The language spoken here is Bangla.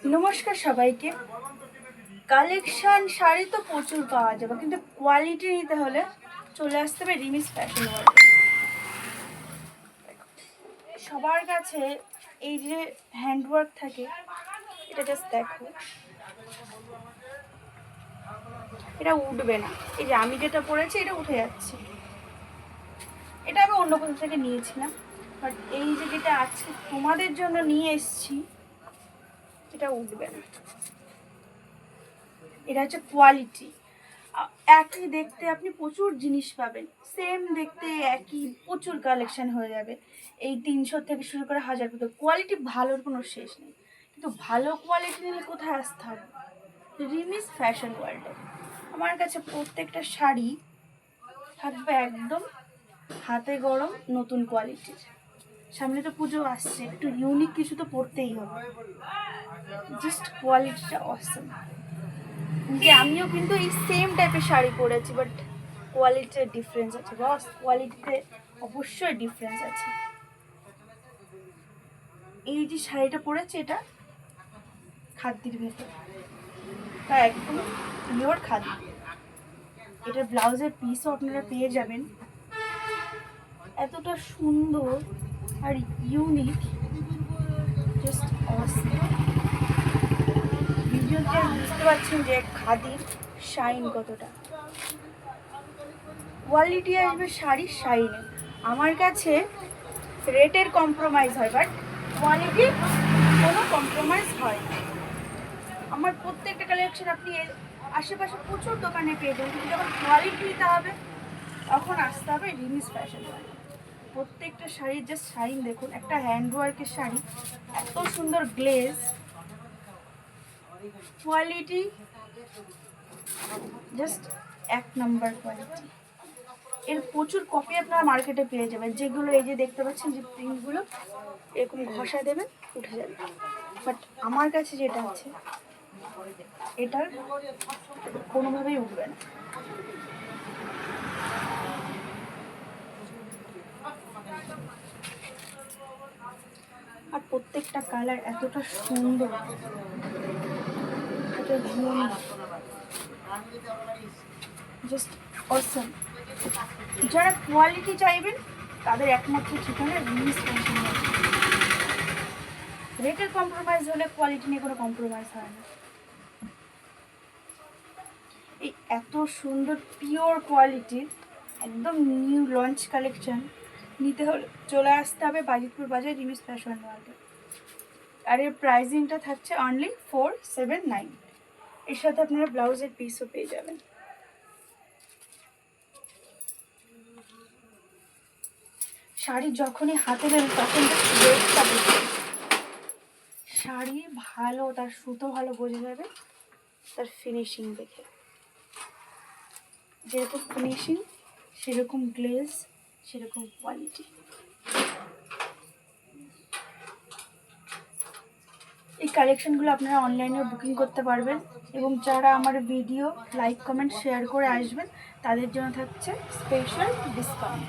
নমস্কার সবাইকে। কালেকশন শাড়ি তো প্রচুর পাওয়া যাবে, কিন্তু কোয়ালিটি নিতে হলে চলে আসতে হবে রিমিস ফ্যাশন ওয়ার্ল্ড। সবার কাছে এই যে হ্যান্ডওয়ার্ক থাকে, এটা জাস্ট দেখো, এটা উঠবে না। এই যে আমি যেটা পরেছি এটা উঠে যাচ্ছে, এটা আমি অন্য কোথাও থেকে নিয়েছিলাম, বাট এই যে যেটা আজকে তোমাদের জন্য নিয়ে এসছি এটা উঠবে না। এটা হচ্ছে কোয়ালিটি। একই দেখতে আপনি প্রচুর জিনিস পাবেন, সেম দেখতে একই প্রচুর কালেকশন হয়ে যাবে। এই 300 থেকে শুরু করে 1000 পর্যন্ত কোয়ালিটি ভালোর কোনো শেষ নেই। কিন্তু ভালো কোয়ালিটি নিলে কোথায় আসতে হবে? রিমিস ফ্যাশন ওয়ার্ল্ডে। আমার কাছে প্রত্যেকটা শাড়ি থাকবে একদম হাতে গরম নতুন কোয়ালিটির। সামনে তো পুজো আসছে, একটু ইউনিক কিছু তো পরতেই হবে। জাস্ট কোয়ালিটিটা অসম। যে আমিও কিন্তু এই সেম টাইপের শাড়ি পরেছি, বাট কোয়ালিটির ডিফারেন্স আছে বস, কোয়ালিটিতে অবশ্যই ডিফারেন্স আছে। এই যে শাড়িটা পরেছি এটা খাদ্যের ভেতর, তা একদম পিওর খাদ্য। এটার ব্লাউজের পিসও আপনারা পেয়ে যাবেন, এতটা সুন্দর আর ইউনিক, জাস্ট অসম। ভিডিওতে বুঝতে পারছেন যে খাদির শাইন কতটা। কোয়ালিটি আসবে শাড়ির শাইনে। আমার কাছে রেটের কম্প্রোমাইজ হয়, বাট কোয়ালিটি কোনো কম্প্রোমাইজ হয় না। আমার প্রত্যেকটা কালেকশন আপনি আশেপাশে প্রচুর দোকানে পেয়ে যাবেন, কিন্তু যখন কোয়ালিটি নিতে হবে তখন আসতে হবে রিমিস ফ্যাশন ওয়ার্ল্ড। প্রত্যেকটা শাড়ির জাস্ট শাইন দেখুন, একটা হ্যান্ডওয়ার্কের শাড়ি, এত সুন্দর গ্লেজ, কোয়ালিটি জাস্ট এক নাম্বার কোয়ালিটি। এর প্রচুর কপি আপনারা মার্কেটে পেয়ে যাবেন, যেগুলো এই যে দেখতে পাচ্ছেন যে প্রিন্টগুলো এরকম ঘষা দেবেন উঠে যাবে, বাট আমার কাছে যেটা আছে এটার কোনোভাবেই উঠবে না। আর প্রত্যেকটা কালার এতটা সুন্দর, এটা জাস্ট অসম। যারা কোয়ালিটি চাইবেন তাদের একমাত্র ঠিকানা রিমিস ফ্যাশন ওয়ার্ল্ড। রেটের কম্প্রোমাইজ হলে কোয়ালিটি নিয়ে কোনো কম্প্রোমাইজ হয় না। এই এত সুন্দর পিওর কোয়ালিটির একদম নিউ লঞ্চ কালেকশন নিতে হলে চলে আসতে হবে বাজিতপুর বাজার রিমিস ফ্যাশন ওয়ার্ল্ডে। আর এর প্রাইসিংটা থাকছে অনলি 479। এর সাথে আপনারা ব্লাউজের পিসও পেয়ে যাবেন। শাড়ি যখনই হাতে নেবেন তখন রেটটা বুঝবেন। শাড়ি ভালো, তার সুতো ভালো বোঝা যাবে তার ফিনিশিং দেখে। যেরকম ফিনিশিং সেরকম গ্লেজ, সেরকম কোয়ালিটি। এই কালেকশনগুলো আপনারা অনলাইনে বুকিং করতে পারবেন, এবং যারা আমার ভিডিও লাইক কমেন্ট শেয়ার করে আসবেন তাদের জন্য থাকছে স্পেশাল ডিসকাউন্ট।